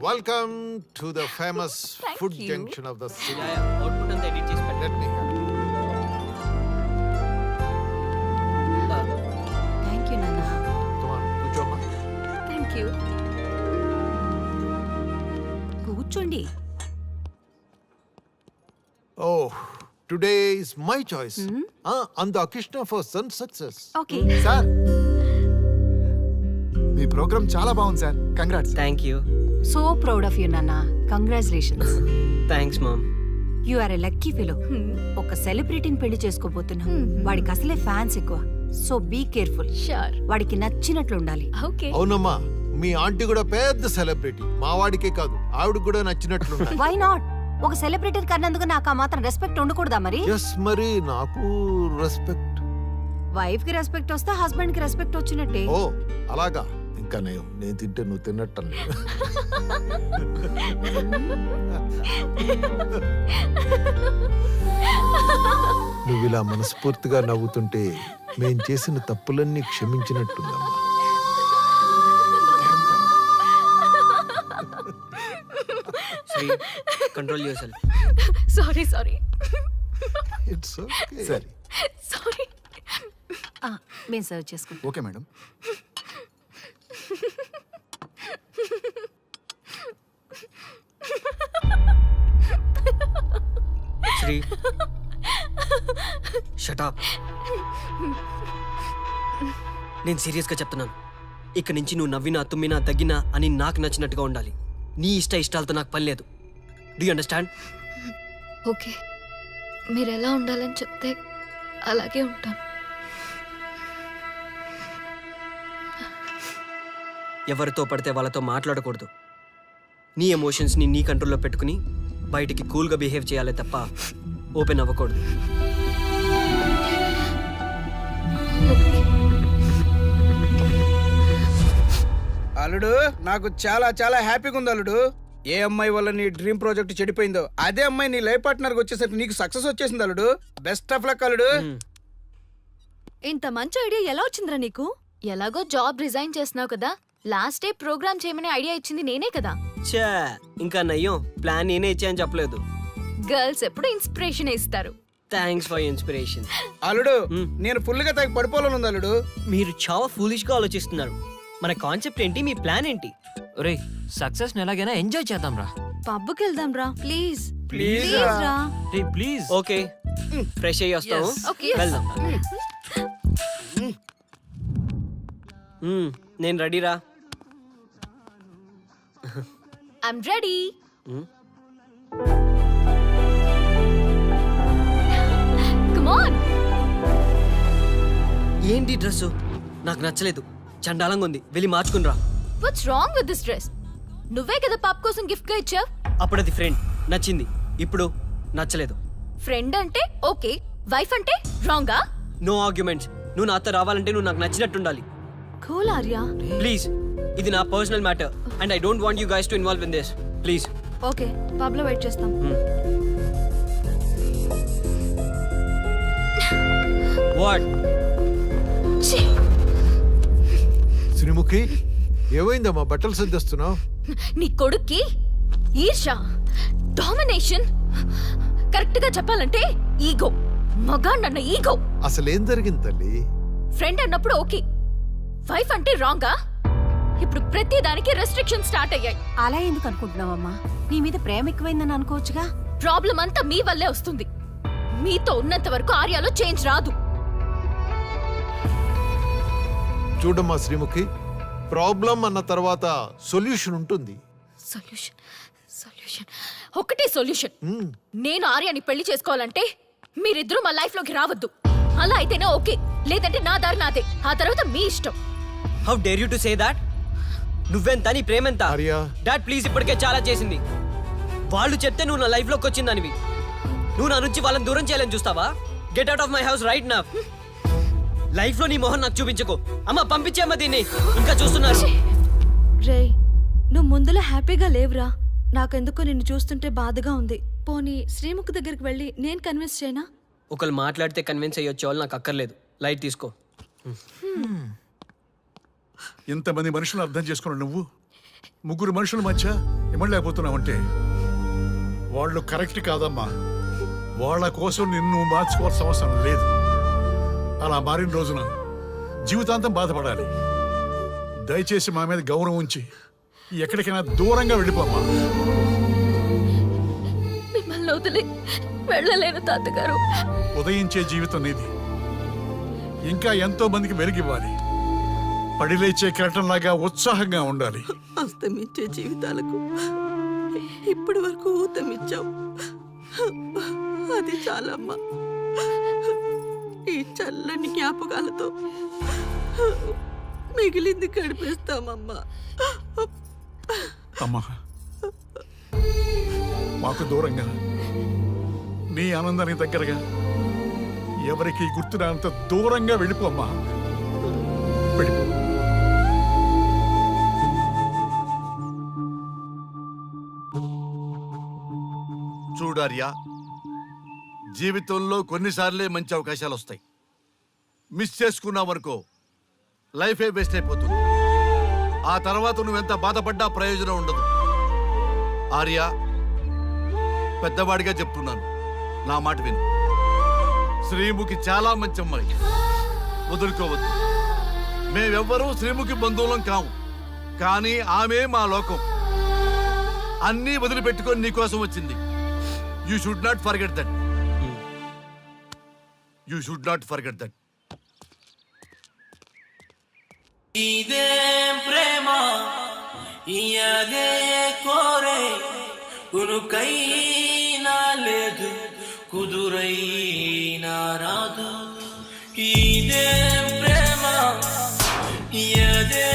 Welcome to the famous Thank food you. junction of the city. Output అంతా edit చేసి Let me help. Thank you నాన్న. Come on, కూర్చోమ్మా. Thank you. కూర్చోండి. Oh, today is my choice. On the occasion of our son's success. Okay. Sir మీ program చాలా బాగుంది sir. Congrats. Thank you. So proud of you నాన్న. Congratulations. Thanks mom. You are a lucky fellow. ఒక సెలబ్రిటీని పెళ్లి చేసుకోబోతున్నాం. వాడికి అసలే ఫ్యాన్స్ ఎక్కువ. So be careful. షూర్. వాడికి నచ్చినట్లు ఉండాలి. ఓకే. అవునమ్మా, మీ ఆంటీ కూడా పెద్ద సెలబ్రిటీ. మా వాడికే కాదు, ఆవిడ కూడా నచ్చినట్లు వై నాట్? ఒక సెలబ్రిటీని కన్నందుకు నాకు ఆ మాత్రం రెస్పెక్ట్ ఉండకూడదా మరి? ఎస్, మరి నాకు రెస్పెక్ట్. వైఫ్ కి రెస్పెక్ట్ వస్తే హస్బెండ్ కి రెస్పెక్ట్ వచ్చినట్టే. ఓ అలాగా. ఇంకా నేను తింటే నువ్వు తిన్నట్టు. నువ్వు ఇలా మనస్ఫూర్తిగా నవ్వుతుంటే మేం చేసిన తప్పులన్నీ క్షమించినట్టుందమ్మా. Sri, control your sorry sorry it's okay. సరే సారీ. మేము సర్వ్ చేసుకుంటాం. Okay madam. Sri, shut up. నేను సీరియస్గా చెప్తున్నాను. ఇక్కడి నుంచి నువ్వు నవ్వినా తుమ్మినా దగ్గినా అని నాకు నచ్చినట్టుగా ఉండాలి. నీ ఇష్టాలతో నాకు పని లేదు. Do you understand? ఓకే, మీరు ఎలా ఉండాలని చెప్తే అలాగే ఉంటాను. ఎవరితో పడితే వాళ్ళతో మాట్లాడకూడదు. నీ ఎమోషన్స్ని నీ కంట్రోల్లో పెట్టుకుని బయటికి కూల్గా బిహేవ్ చేయాలి తప్ప ఓపెన్ అవ్వకూడదు. అల్లుడు, నాకు చాలా చాలా హ్యాపీగా ఉంది అల్లుడు. ఏ అమ్మాయి వల్ల నీ డ్రీమ్ ప్రాజెక్ట్ చెడిపోయిందో అదే అమ్మాయి నీ లైఫ్ పార్ట్నర్కి వచ్చేసరికి నీకు సక్సెస్ వచ్చేసింది అల్లుడు. బెస్ట్ ఆఫ్ లక్ అల్లుడు. ఇంత మంచి ఐడియా ఎలా వచ్చిందిరా నీకు? ఎలాగో జాబ్ రిజైన్ చేస్తున్నావు కదా, లాస్ట్ డే ప్రోగ్రామ్ చేయమని ఐడియా ఇచ్చింది నేనే కదా. చా, ఇంకా నయ్యం, ప్లాన్ నేనే ఇచ్చాయని చెప్పలేదు. గర్ల్స్ ఎప్పుడు ఇన్స్పిరేషన్ ఇస్తారు. Thanks for inspiration. అల్లుడు, నేను ఫుల్ గా తగ్గి పడిపోవాలని ఉంది అల్లుడు. మీరు చాలా ఫూలిష్ గా ఆలోచిస్తున్నారు. మన కాన్సెప్ట్ ఏంటి, మీ ప్లాన్ ఏంటి? ఒరేయ్, సక్సెస్ ని ఎలాగైనా ఎంజాయ్ చేద్దాం రా. పబ్కి వెళ్దాం రా ప్లీజ్. ప్లీజ్ రా. రే ప్లీజ్. ఓకే, ఫ్రెష్ అయ్యి వస్తాము. Okay, yes. వెళ్దాం. నేను రెడీరా. I'm ready. Come on. ఏంటి డ్రెస్? నాకు నచ్చలేదు, చండాలంగా ఉంది. వెళ్ళి మార్చుకునిరా. What's wrong with this dress? నువ్వే కదా పాప్ కోసం గిఫ్ట్ గా ఇచ్చావు. అప్పుడు అది ఫ్రెండ్, నచ్చింది. ఇప్పుడు నచ్చలేదు. ఫ్రెండ్ అంటే ఓకే, వైఫ్ అంటే రాంగా? No arguments. నువ్వు నాతో రావాలంటే నువ్వు నాకు నచ్చినట్టు ఉండాలి. కూల్ ఆర్యా. ప్లీజ్, ఇది నా personal matter and I don't want you guys to involve in this. Please. Okay, pub లో వెయిట్ చేస్తాం. వాట్? శ్రీముఖి, ఏమైందమ్మా? బట్టలు సర్దిస్తున్నావు? నీ కొడుక్కి ఈర్ష, డామినేషన్, కరెక్ట్ గా చెప్పాలంటే ఈగో. మగాండన్న ఈగో. అసలేం జరిగింది తల్లి? ఫ్రెండ్ అన్నప్పుడు ఓకే, వైఫ్ అంటే రాంగా? ఇప్పుడు ప్రతి దానికి రెస్ట్రిక్షన్ స్టార్ట్ అయ్యాయి. అలా ఎందుకు అనుకుంటున్నావమ్మా? నీ మీద ప్రేమ ఎక్కువైందని అనుకోవచ్చుగా. ప్రాబ్లం అంతా మీ వల్లే వస్తుంది. మీతో ఉన్నంత వరకు ఆర్యాలో చేంజ్ రాదు. చూడమ్మా శ్రీముఖి, ప్రాబ్లం అన్న తర్వాత సొల్యూషన్ ఉంటుంది. సొల్యూషన్ సొల్యూషన్ ఒకటే సొల్యూషన్. నేను ఆర్యాని పెళ్లి చేసుకోవాలంటే మీరిద్దరూ మా లైఫ్ లోకి రావద్దు. అలా అయితేనే ఓకే, లేదంటే నా దారి నాదే. ఆ తర్వాత మీ ఇష్టం. How dare you to say that? నువ్వెంత, నీ ప్రేమెంత? ఆర్యా, డాడ్ ప్లీజ్, ఇప్పటికే చాలా చేసింది. వాళ్ళు చెప్తే నువ్వు నా లైఫ్ లోకి వచ్చిందానివి. నువ్వు నా నుంచి వాళ్ళని దూరం చేయాలని చూస్తావా? Get out of my house right now. Life లో నీ మొహం నాకు చూపించకు. అమ్మ, పంపించేమ్మా దీన్ని. ఇంకా చూస్తున్నారు. రే, నువ్వు ముందులో హ్యాపీగా లేవురా. నాకెందుకో నిన్ను చూస్తుంటే బాధగా ఉంది. పోనీ శ్రీముఖ్ దగ్గరికి వెళ్ళి నేను కన్విన్స్ చేయనా? ఒకళ్ళు మాట్లాడితే కన్విన్స్ అయ్యొచ్చే వాళ్ళు నాకు అక్కర్లేదు. లైట్ తీసుకో. ఇంతమంది మనుషులు అర్థం చేసుకున్నావు నువ్వు. ముగ్గురు మనుషుల మధ్య ఇమ్మలేకపోతున్నావంటే వాళ్ళు కరెక్ట్ కాదమ్మా. వాళ్ళ కోసం నిన్ను మార్చుకోవాల్సిన అవసరం లేదు. అలా మారిన రోజున జీవితాంతం బాధపడాలి. దయచేసి మా మీద గౌరవం ఉంచి ఎక్కడికైనా దూరంగా వెళ్ళిపోమ్మా. మిమ్మల్ని వదిలి వెళ్ళలేను తాతగారు. ఉదయించే జీవితం నీది. ఇంకా ఎంతో మందికి వెలుగివ్వాలి. పడిలేచే కెరటంలాగా ఉత్సాహంగా ఉండాలి. అస్తమించే జీవితాలకు ఇప్పటి వరకు ఊతమిచ్చావు. అది చాలమ్మా. ఈ చల్లని జ్ఞాపకాలతో మిగిలింది గడిపేస్తామమ్మా. అమ్మా, మాకు దూరంగా నీ ఆనందానికి దగ్గరగా ఎవరికి గుర్తురానంత దూరంగా వెళ్ళిపోమ్మా. వెళ్ళిపో. చూడార్యా, జీవితంలో కొన్నిసార్లే మంచి అవకాశాలు వస్తాయి. మిస్ చేసుకున్నావనుకో లైఫే వేస్ట్ అయిపోతుంది. ఆ తర్వాత నువ్వెంత బాధపడ్డా ప్రయోజనం ఉండదు. ఆర్య, పెద్దవాడిగా చెప్తున్నాను, నా మాట విను. శ్రీముఖి చాలా మంచి అమ్మాయి, వదులుకోవద్దు. మేమెవ్వరూ శ్రీముఖి బంధువులం కాము, కానీ ఆమె మా లోకం. అన్నీ వదిలిపెట్టుకొని నీకోసం వచ్చింది. You should not forget that. You should not forget that. ఇదేం ప్రేమ ఇయదే కోరే ఉనుకైనా లేదు కుదురైనా రాదు. ఇదేం ప్రేమ ఇయదే